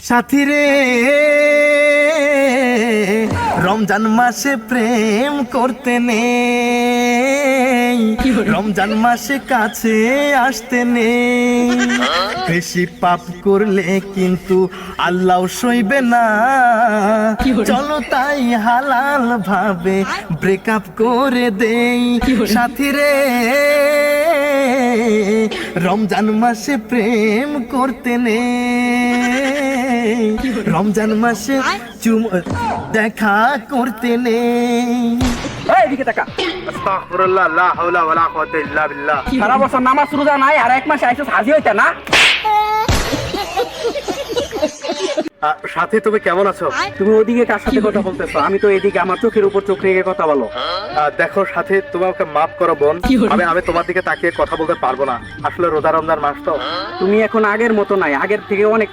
সাথী রে রমজান মাসে প্রেম করতে নেই, রমজান মাসে কাছে আসতে নেই। বেশি পাপ করলে কিন্তু আল্লাহ সইবে না। চলো তাই হালাল ভাবে ব্রেকআপ করে দেই। সাথী রে রমজান মাসে প্রেম করতে নেই, রমজান মাসে দেখা করতে নেই। এদিকে টাকা আস্তাগফিরুল্লাহ, লা হাওলা ওয়ালা কুওয়াতা ইল্লা বিল্লাহ। সারা বছর নামাজ রোজা নাই আর এক মাসে আইসো হাজি হইতা না। সাথী তুমি কেমন আছো? তুমি ওদিকে কার সাথে কথা বলতেছো? আমি তো এদিকে আমার চোখের উপর চোখ রেখে কথা বলো। দেখো সাথী, তুমি আমাকে মাফ করো বোন। আমি তোমার দিকে তাকিয়ে কথা বলতে পারবো না, আসলে রোজা রমজান মাস তো। তুমি এখন আগের মতো নাই, আগের থেকে অনেক